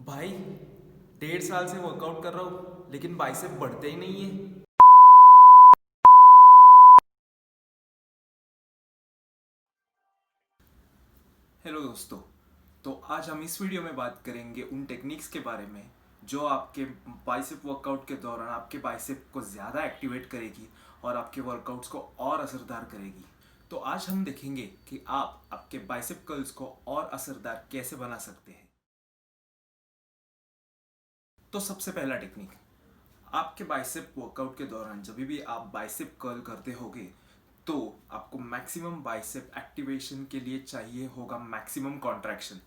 भाई 1.5 साल से वर्कआउट कर रहा हूँ लेकिन बाइसेप बढ़ते ही नहीं है। हेलो दोस्तों। तो आज हम इस वीडियो में बात करेंगे उन टेक्निक्स के बारे में जो आपके बाइसेप वर्कआउट के दौरान आपके बाइसेप को ज़्यादा एक्टिवेट करेगी और आपके वर्कआउट्स को और असरदार करेगी। तो आज हम देखेंगे कि आप आपके बाइसेप कर्ल्स को और असरदार कैसे बना सकते हैं। तो सबसे पहला टेक्निक, आपके बाइसेप वर्कआउट के दौरान जब भी आप बाइसेप कर्ल करते होगे तो आपको मैक्सिमम बाइसेप एक्टिवेशन के लिए चाहिए होगा मैक्सिमम कॉन्ट्रैक्शन।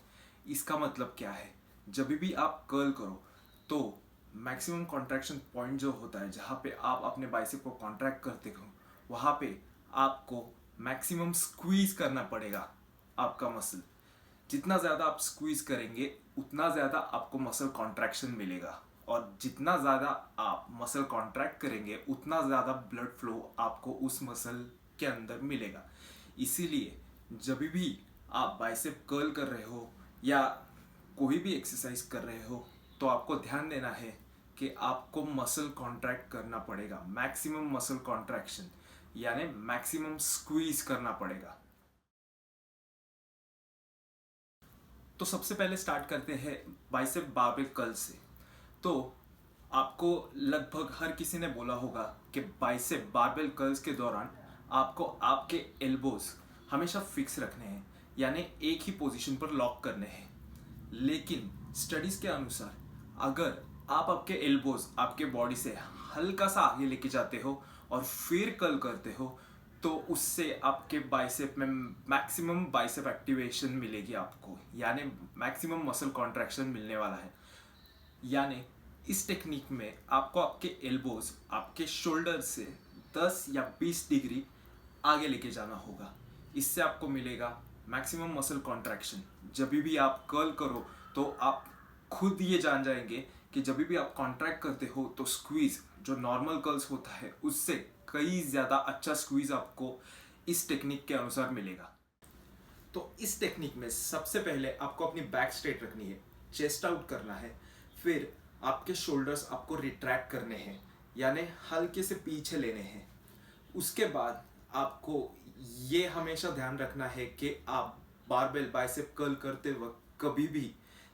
इसका मतलब क्या है, जब भी आप कर्ल करो तो मैक्सिमम कॉन्ट्रैक्शन पॉइंट जो होता है जहाँ पे आप अपने बाइसेप को कॉन्ट्रैक्ट करते हो वहाँ पे आपको मैक्सिमम स्क्वीज करना पड़ेगा आपका मसल। जितना ज़्यादा आप स्क्वीज करेंगे उतना ज़्यादा आपको मसल कॉन्ट्रैक्शन मिलेगा और जितना ज़्यादा आप मसल कॉन्ट्रैक्ट करेंगे उतना ज़्यादा ब्लड फ्लो आपको उस मसल के अंदर मिलेगा। इसीलिए जब भी आप बाइसेप कर्ल कर रहे हो या कोई भी एक्सरसाइज कर रहे हो तो आपको ध्यान देना है कि आपको मसल कॉन्ट्रैक्ट करना पड़ेगा, मैक्सिमम मसल कॉन्ट्रैक्शन यानी मैक्सिमम स्क्वीज करना पड़ेगा। तो सबसे पहले स्टार्ट करते हैं बाइसेप बारबेल कर्ल से। तो आपको लगभग हर किसी ने बोला होगा कि बाइसेप बारबेल कर्ल्स के दौरान आपको आपके एल्बोज हमेशा फिक्स रखने हैं यानी एक ही पोजीशन पर लॉक करने हैं। लेकिन स्टडीज के अनुसार अगर आप आपके एल्बोज आपके बॉडी से हल्का सा आगे लेके जाते हो और फिर कर्ल करते हो तो उससे आपके बाइसेप में मैक्सिमम बाइसेप एक्टिवेशन मिलेगी आपको, यानी मैक्सिमम मसल कॉन्ट्रैक्शन मिलने वाला है। यानी इस टेक्निक में आपको आपके एल्बोज आपके शोल्डर से 10 या 20 डिग्री आगे लेके जाना होगा। इससे आपको मिलेगा मैक्सिमम मसल कॉन्ट्रैक्शन। जब भी आप कर्ल करो तो आप खुद ये जान जाएंगे कि जब भी आप कॉन्ट्रैक्ट करते हो तो स्क्वीज जो नॉर्मल कर्ल्स होता है उससे कई ज़्यादा अच्छा स्क्वीज आपको इस टेक्निक के अनुसार मिलेगा। तो इस टेक्निक में सबसे पहले आपको अपनी बैक स्ट्रेट रखनी है, चेस्ट आउट करना है, फिर आपके शोल्डर्स आपको रिट्रैक्ट करने हैं यानी हल्के से पीछे लेने हैं। उसके बाद आपको ये हमेशा ध्यान रखना है कि आप बारबेल बाइसेप कर्ल करते वक्त कभी भी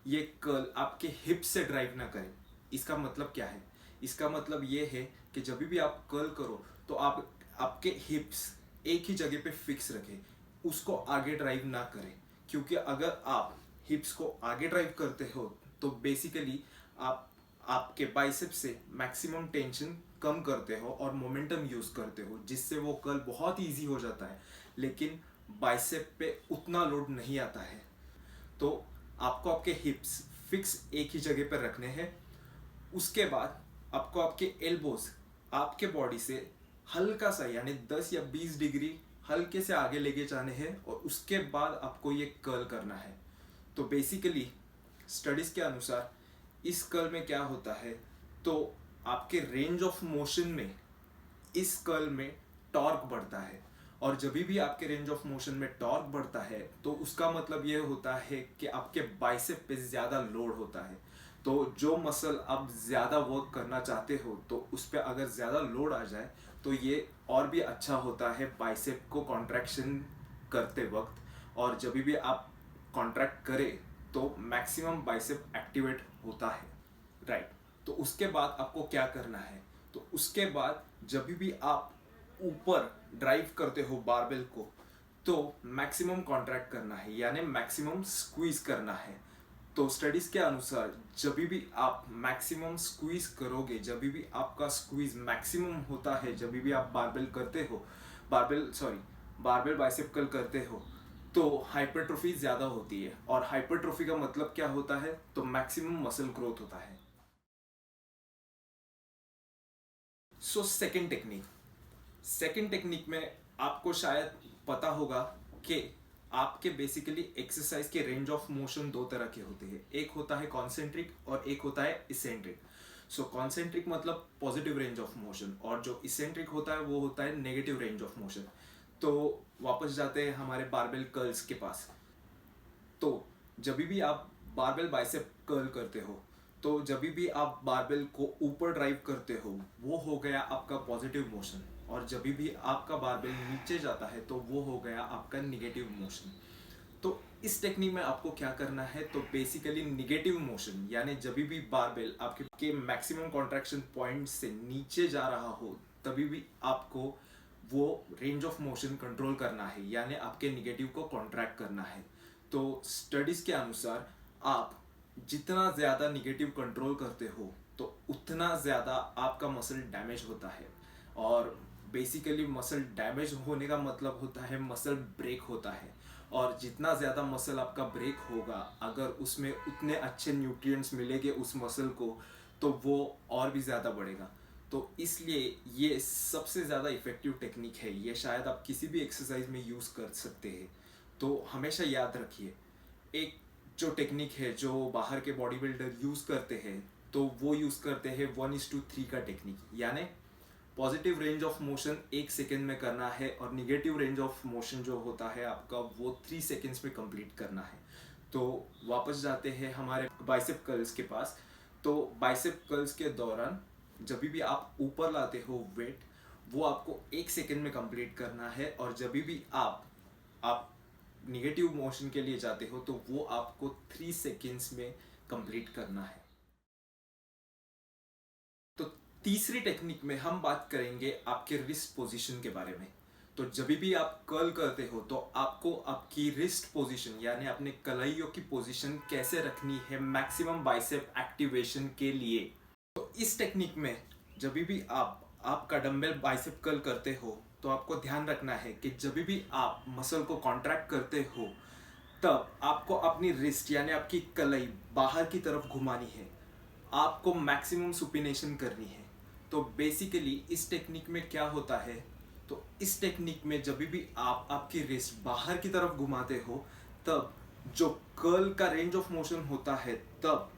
ये कर्ल आपके हिप से ड्राइव ना करें। इसका मतलब क्या है, इसका मतलब ये है कि जब भी आप कर्ल करो तो आप आपके हिप्स एक ही जगह पे फिक्स रखें, उसको आगे ड्राइव ना करें। क्योंकि अगर आप हिप्स को आगे ड्राइव करते हो तो बेसिकली आप आपके बाइसेप से मैक्सिमम टेंशन कम करते हो और मोमेंटम यूज करते हो जिससे वो कर्ल बहुत इजी हो जाता है, लेकिन बाइसेप पे उतना लोड नहीं आता है। तो आपको आपके हिप्स फिक्स एक ही जगह पर रखने हैं। उसके बाद आपको आपके एल्बोज आपके बॉडी से हल्का सा यानी 10 या 20 डिग्री हल्के से आगे लेके जाने हैं और उसके बाद आपको ये कर्ल करना है। तो बेसिकली स्टडीज के अनुसार इस कर्ल में क्या होता है, तो आपके रेंज ऑफ मोशन में इस कर्ल में टॉर्क बढ़ता है और जब भी आपके रेंज ऑफ मोशन में टॉर्क बढ़ता है तो उसका मतलब ये होता है कि आपके बाइसेप पे ज़्यादा लोड होता है। तो जो मसल आप ज़्यादा वर्क करना चाहते हो तो उस पर अगर ज़्यादा लोड आ जाए तो ये और भी अच्छा होता है बाइसेप को कॉन्ट्रैक्शन करते वक्त। और जब भी आप कॉन्ट्रैक्ट करें तो मैक्सिमम बाइसेप एक्टिवेट होता है, राइट। तो उसके बाद आपको क्या करना है, तो उसके बाद जब भी आप ऊपर ड्राइव करते हो बारबेल को तो मैक्सिमम कॉन्ट्रैक्ट करना है यानी मैक्सिमम स्क्वीज करना है। तो स्टडीज के अनुसार जब भी आप मैक्सिमम स्क्वीज करोगे, जब भी आपका स्क्वीज मैक्सिमम होता है, जब भी आप बारबेल करते हो बारबेल बाइसेप कर्ल करते हो तो हाइपरट्रोफी ज़्यादा होती है। और हाइपरट्रोफी का मतलब क्या होता है, तो मैक्सिमम मसल ग्रोथ होता है। सो सेकेंड टेक्निक में आपको शायद पता होगा कि आपके बेसिकली एक्सरसाइज के रेंज ऑफ मोशन दो तरह के होते हैं, एक होता है कॉन्सेंट्रिक और एक होता है इसेंट्रिक। सो कॉन्सेंट्रिक मतलब पॉजिटिव रेंज ऑफ मोशन और जो इसेंट्रिक होता है वो होता है नेगेटिव रेंज ऑफ मोशन। तो वापस जाते हैं हमारे बारबेल कर्ल्स के पास। तो जब भी आप बारबेल बाइसेप कर्ल करते हो तो जब भी आप बारबेल को ऊपर ड्राइव करते हो वो हो गया आपका पॉजिटिव मोशन, और जब भी आपका बारबेल नीचे जाता है तो वो हो गया आपका निगेटिव मोशन। तो इस टेक्निक में आपको क्या करना है, तो बेसिकली निगेटिव मोशन यानी जब भी बारबेल आपके मैक्सिमम कॉन्ट्रैक्शन पॉइंट से नीचे जा रहा हो तभी भी आपको वो रेंज ऑफ मोशन कंट्रोल करना है, यानी आपके निगेटिव को कॉन्ट्रैक्ट करना है। तो स्टडीज के अनुसार आप जितना ज़्यादा निगेटिव कंट्रोल करते हो तो उतना ज़्यादा आपका मसल डैमेज होता है, और बेसिकली मसल डैमेज होने का मतलब होता है मसल ब्रेक होता है, और जितना ज़्यादा मसल आपका ब्रेक होगा अगर उसमें उतने अच्छे न्यूट्रिएंट्स मिलेंगे उस मसल को तो वो और भी ज़्यादा बढ़ेगा। तो इसलिए ये सबसे ज़्यादा इफ़ेक्टिव टेक्निक है, ये शायद आप किसी भी एक्सरसाइज में यूज़ कर सकते हैं। तो हमेशा याद रखिए, एक जो टेक्निक है जो बाहर के बॉडी बिल्डर यूज़ करते हैं तो वो यूज़ करते हैं 1:3 का टेक्निक, यानी positive range of motion 1 second में करना है और निगेटिव रेंज ऑफ मोशन जो होता है आपका वो 3 सेकेंड्स में कंप्लीट करना है। तो वापस जाते हैं हमारे बाइसेप कर्ल्स के पास। तो बाइसेप कर्ल्स के दौरान जब भी आप ऊपर लाते हो वेट वो आपको 1 सेकेंड में कंप्लीट करना है, और जब भी आप निगेटिव मोशन के लिए जाते हो तो वो आपको 3 सेकेंड्स में कंप्लीट करना है। तो तीसरी टेक्निक में हम बात करेंगे आपके रिस्ट पोजीशन के बारे में। तो जब भी आप कर्ल करते हो तो आपको आपकी रिस्ट पोजीशन यानी अपने कलाइयों की पोजीशन कैसे रखनी है मैक्सिमम बाइसेप एक्टिवेशन के लिए। तो इस टेक्निक में जब भी आपका डंबल बाइसेप कर्ल करते हो तो आपको ध्यान रखना है कि जब भी आप मसल को कॉन्ट्रैक्ट करते हो तब आपको अपनी रिस्ट यानी आपकी कलाई बाहर की तरफ घुमानी है, आपको मैक्सिमम सुपिनेशन करनी है। तो बेसिकली इस टेक्निक में क्या होता है, तो इस टेक्निक में जब भी आप आपकी रिस्ट बाहर की तरफ घुमाते हो तब जो कर्ल का रेंज ऑफ मोशन होता है तब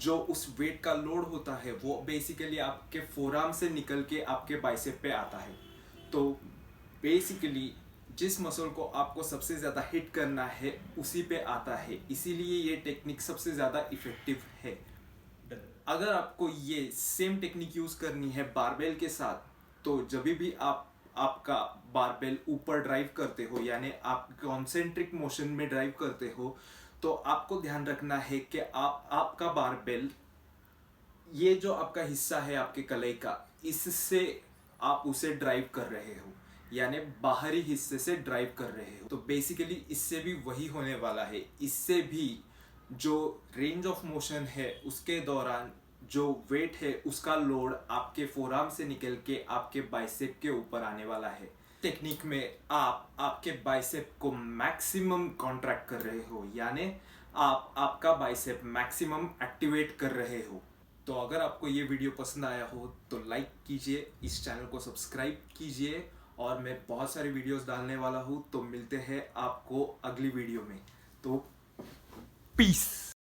जो उस वेट का लोड होता है वो बेसिकली आपके फोरआर्म से निकल के आपके बाइसेप पे आता है। तो बेसिकली जिस मसल को आपको सबसे ज़्यादा हिट करना है उसी पे आता है, इसीलिए ये टेक्निक सबसे ज़्यादा इफ़ेक्टिव है। अगर आपको ये सेम टेक्निक यूज़ करनी है बारबेल के साथ तो जब भी आप आपका बारबेल ऊपर ड्राइव करते हो यानी आप कॉन्सेंट्रिक मोशन में ड्राइव करते हो तो आपको ध्यान रखना है कि आपका बारबेल ये जो आपका हिस्सा है आपके कलाई का इससे आप उसे ड्राइव कर रहे हो, यानी बाहरी हिस्से से ड्राइव कर रहे हो। तो बेसिकली इससे भी वही होने वाला है, इससे भी जो रेंज ऑफ मोशन है उसके दौरान जो वेट है उसका लोड आपके फोरआर्म से निकल के आपके बाइसेप के ऊपर आने वाला है। टेक्निक में आप आपके बाइसेप को मैक्सिमम कॉन्ट्रैक्ट कर रहे हो, यानी आप आपका बाइसेप मैक्सिमम एक्टिवेट कर रहे हो। तो अगर आपको ये वीडियो पसंद आया हो तो लाइक कीजिए, इस चैनल को सब्सक्राइब कीजिए, और मैं बहुत सारी वीडियोस डालने वाला हूँ। तो मिलते हैं आपको अगली वीडियो में। तो पीस।